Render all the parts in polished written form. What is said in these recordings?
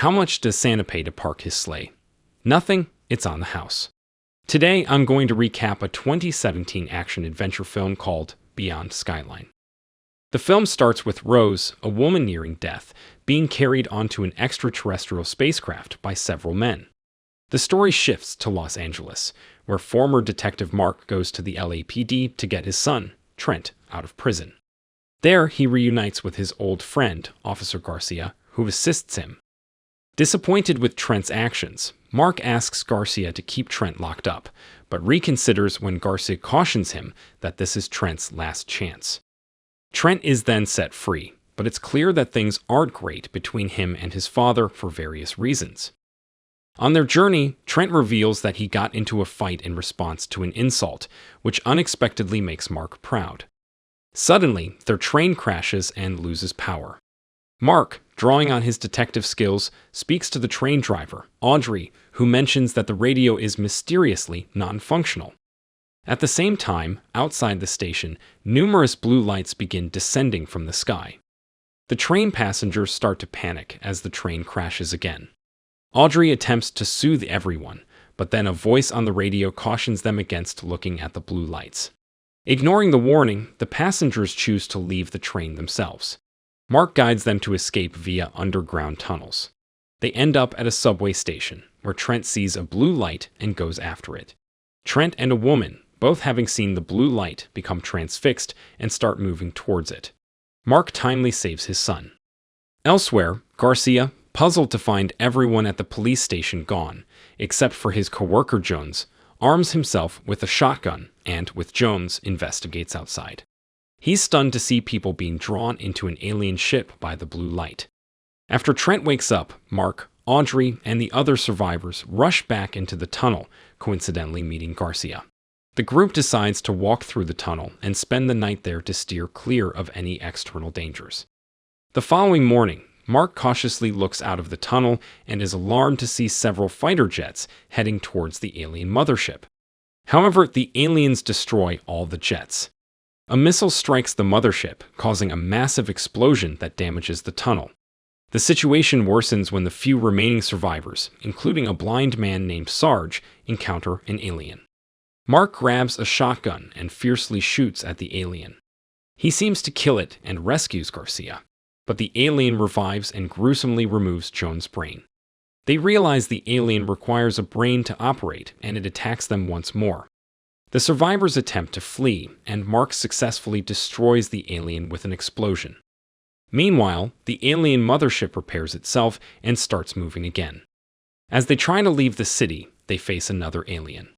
How much does Santa pay to park his sleigh? Nothing, it's on the house. Today, I'm going to recap a 2017 action-adventure film called Beyond Skyline. The film starts with Rose, a woman nearing death, being carried onto an extraterrestrial spacecraft by several men. The story shifts to Los Angeles, where former Detective Mark goes to the LAPD to get his son, Trent, out of prison. There, he reunites with his old friend, Officer Garcia, who assists him. Disappointed with Trent's actions, Mark asks Garcia to keep Trent locked up, but reconsiders when Garcia cautions him that this is Trent's last chance. Trent is then set free, but it's clear that things aren't great between him and his father for various reasons. On their journey, Trent reveals that he got into a fight in response to an insult, which unexpectedly makes Mark proud. Suddenly, their train crashes and loses power. Mark, drawing on his detective skills, speaks to the train driver, Audrey, who mentions that the radio is mysteriously non-functional. At the same time, outside the station, numerous blue lights begin descending from the sky. The train passengers start to panic as the train crashes again. Audrey attempts to soothe everyone, but then a voice on the radio cautions them against looking at the blue lights. Ignoring the warning, the passengers choose to leave the train themselves. Mark guides them to escape via underground tunnels. They end up at a subway station, where Trent sees a blue light and goes after it. Trent and a woman, both having seen the blue light, become transfixed and start moving towards it. Mark timely saves his son. Elsewhere, Garcia, puzzled to find everyone at the police station gone, except for his coworker Jones, arms himself with a shotgun and, with Jones, investigates outside. He's stunned to see people being drawn into an alien ship by the blue light. After Trent wakes up, Mark, Audrey, and the other survivors rush back into the tunnel, coincidentally meeting Garcia. The group decides to walk through the tunnel and spend the night there to steer clear of any external dangers. The following morning, Mark cautiously looks out of the tunnel and is alarmed to see several fighter jets heading towards the alien mothership. However, the aliens destroy all the jets. A missile strikes the mothership, causing a massive explosion that damages the tunnel. The situation worsens when the few remaining survivors, including a blind man named Sarge, encounter an alien. Mark grabs a shotgun and fiercely shoots at the alien. He seems to kill it and rescues Garcia, but the alien revives and gruesomely removes Jones' brain. They realize the alien requires a brain to operate, and it attacks them once more. The survivors attempt to flee, and Mark successfully destroys the alien with an explosion. Meanwhile, the alien mothership repairs itself and starts moving again. As they try to leave the city, they face another alien.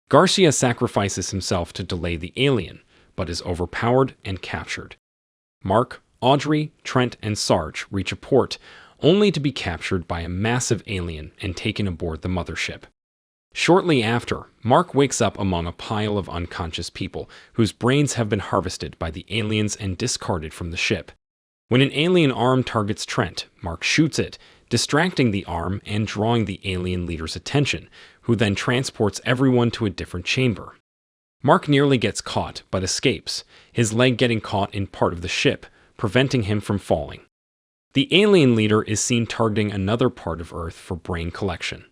Garcia sacrifices himself to delay the alien, but is overpowered and captured. Mark, Audrey, Trent, and Sarge reach a port, only to be captured by a massive alien and taken aboard the mothership. Shortly after, Mark wakes up among a pile of unconscious people whose brains have been harvested by the aliens and discarded from the ship. When an alien arm targets Trent, Mark shoots it, distracting the arm and drawing the alien leader's attention, who then transports everyone to a different chamber. Mark nearly gets caught, but escapes, his leg getting caught in part of the ship, preventing him from falling. The alien leader is seen targeting another part of Earth for brain collection.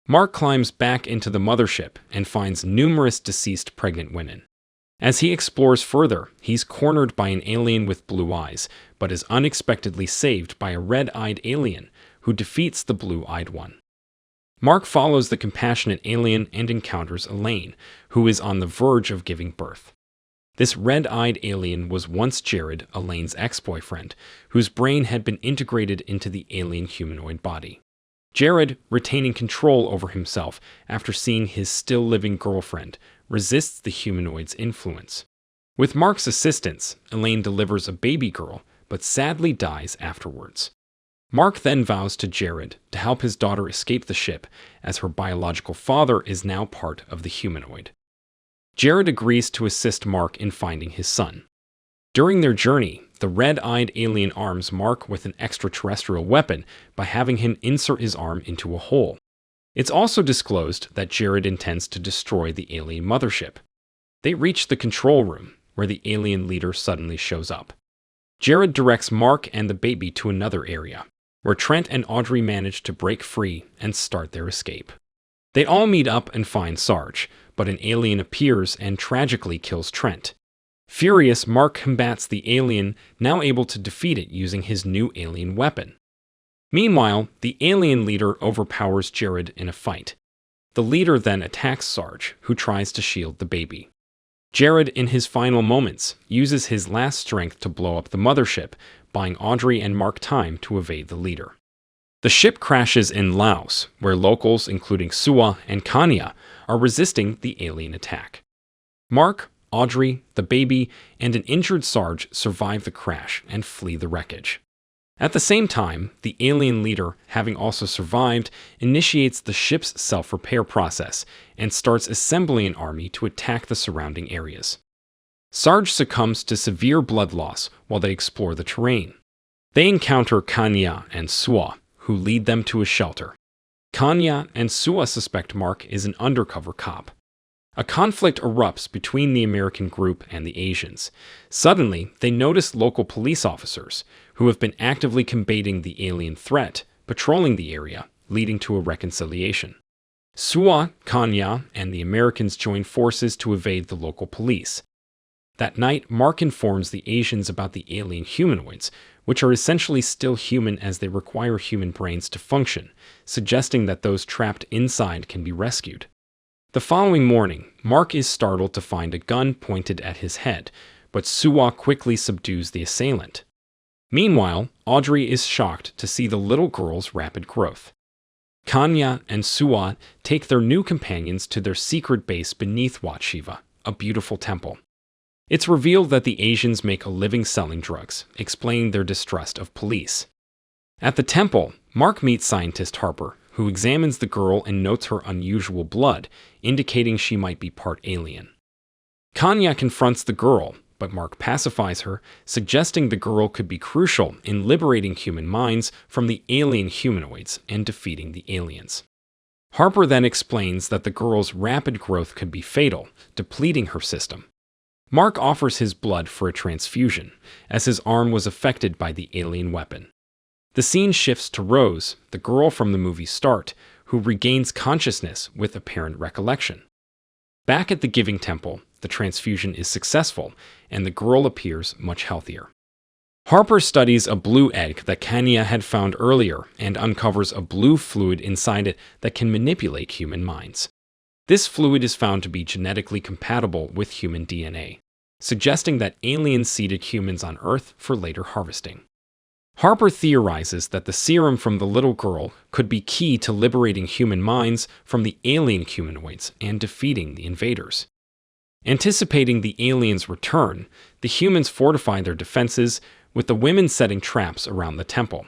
Mark climbs back into the mothership and finds numerous deceased pregnant women. As he explores further, he's cornered by an alien with blue eyes, but is unexpectedly saved by a red-eyed alien who defeats the blue-eyed one. Mark follows the compassionate alien and encounters Elaine, who is on the verge of giving birth. This red-eyed alien was once Jared, Elaine's ex-boyfriend, whose brain had been integrated into the alien humanoid body. Jared, retaining control over himself after seeing his still-living girlfriend, resists the humanoid's influence. With Mark's assistance, Elaine delivers a baby girl, but sadly dies afterwards. Mark then vows to Jared to help his daughter escape the ship, as her biological father is now part of the humanoid. Jared agrees to assist Mark in finding his son. During their journey, the red-eyed alien arms Mark with an extraterrestrial weapon by having him insert his arm into a hole. It's also disclosed that Jared intends to destroy the alien mothership. They reach the control room, where the alien leader suddenly shows up. Jared directs Mark and the baby to another area. where Trent and Audrey manage to break free and start their escape. They all meet up and find Sarge, but an alien appears and tragically kills Trent. Furious, Mark combats the alien, now able to defeat it using his new alien weapon. Meanwhile, the alien leader overpowers Jared in a fight. The leader then attacks Sarge, who tries to shield the baby. Jared, in his final moments, uses his last strength to blow up the mothership, buying Audrey and Mark time to evade the leader. The ship crashes in Laos, where locals, including Suwa and Kanya, are resisting the alien attack. Mark, Audrey, the baby, and an injured Sarge survive the crash and flee the wreckage. At the same time, the alien leader, having also survived, initiates the ship's self-repair process and starts assembling an army to attack the surrounding areas. Sarge succumbs to severe blood loss while they explore the terrain. They encounter Kanya and Suwa, who lead them to a shelter. Kanya and Suwa suspect Mark is an undercover cop. A conflict erupts between the American group and the Asians. Suddenly, they notice local police officers, who have been actively combating the alien threat, patrolling the area, leading to a reconciliation. Suwa, Kanya, and the Americans join forces to evade the local police. That night, Mark informs the Asians about the alien humanoids, which are essentially still human as they require human brains to function, suggesting that those trapped inside can be rescued. The following morning, Mark is startled to find a gun pointed at his head, but Suwa quickly subdues the assailant. Meanwhile, Audrey is shocked to see the little girl's rapid growth. Kanya and Suwa take their new companions to their secret base beneath Wat Shiva, a beautiful temple. It's revealed that the Asians make a living selling drugs, explaining their distrust of police. At the temple, Mark meets scientist Harper, who examines the girl and notes her unusual blood, indicating she might be part alien. Kanya confronts the girl, but Mark pacifies her, suggesting the girl could be crucial in liberating human minds from the alien humanoids and defeating the aliens. Harper then explains that the girl's rapid growth could be fatal, depleting her system. Mark offers his blood for a transfusion, as his arm was affected by the alien weapon. The scene shifts to Rose, the girl from the movie's start, who regains consciousness with apparent recollection. Back at the Giving Temple, the transfusion is successful, and the girl appears much healthier. Harper studies a blue egg that Kanya had found earlier and uncovers a blue fluid inside it that can manipulate human minds. This fluid is found to be genetically compatible with human DNA, suggesting that aliens seeded humans on Earth for later harvesting. Harper theorizes that the serum from the little girl could be key to liberating human minds from the alien humanoids and defeating the invaders. Anticipating the aliens' return, the humans fortify their defenses, with the women setting traps around the temple.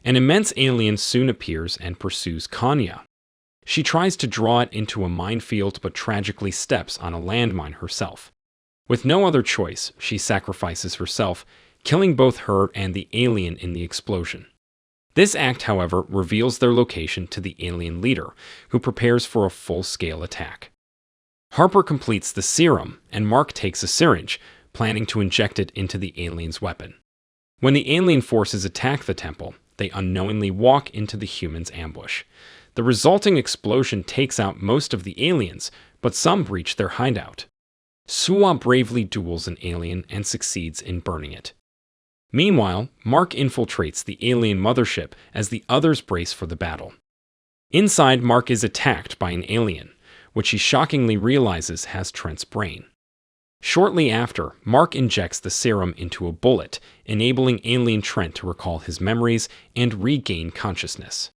An immense alien soon appears and pursues Kanya. She tries to draw it into a minefield but tragically steps on a landmine herself. With no other choice, she sacrifices herself, killing both her and the alien in the explosion. This act, however, reveals their location to the alien leader, who prepares for a full-scale attack. Harper completes the serum, and Mark takes a syringe, planning to inject it into the alien's weapon. When the alien forces attack the temple, they unknowingly walk into the humans' ambush. The resulting explosion takes out most of the aliens, but some breach their hideout. Suwa bravely duels an alien and succeeds in burning it. Meanwhile, Mark infiltrates the alien mothership as the others brace for the battle. Inside, Mark is attacked by an alien, which he shockingly realizes has Trent's brain. Shortly after, Mark injects the serum into a bullet, enabling alien Trent to recall his memories and regain consciousness.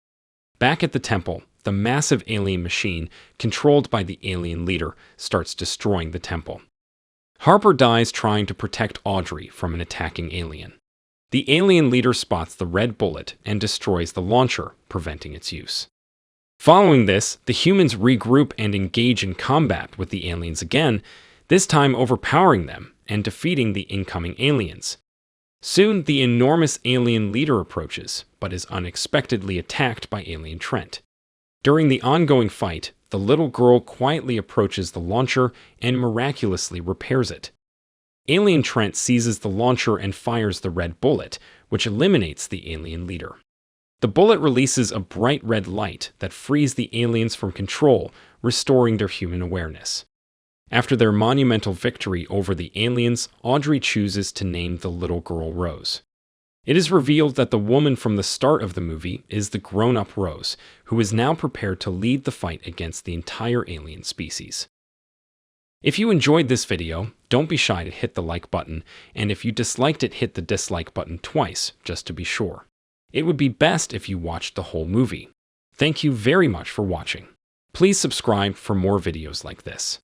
Back at the temple, the massive alien machine, controlled by the alien leader, starts destroying the temple. Harper dies trying to protect Audrey from an attacking alien. The alien leader spots the red bullet and destroys the launcher, preventing its use. Following this, the humans regroup and engage in combat with the aliens again, this time overpowering them and defeating the incoming aliens. Soon, the enormous alien leader approaches, but is unexpectedly attacked by alien Trent. During the ongoing fight, the little girl quietly approaches the launcher and miraculously repairs it. Alien Trent seizes the launcher and fires the red bullet, which eliminates the alien leader. The bullet releases a bright red light that frees the aliens from control, restoring their human awareness. After their monumental victory over the aliens, Audrey chooses to name the little girl Rose. It is revealed that the woman from the start of the movie is the grown-up Rose, who is now prepared to lead the fight against the entire alien species. If you enjoyed this video, don't be shy to hit the like button, and if you disliked it, hit the dislike button twice, just to be sure. It would be best if you watched the whole movie. Thank you very much for watching. Please subscribe for more videos like this.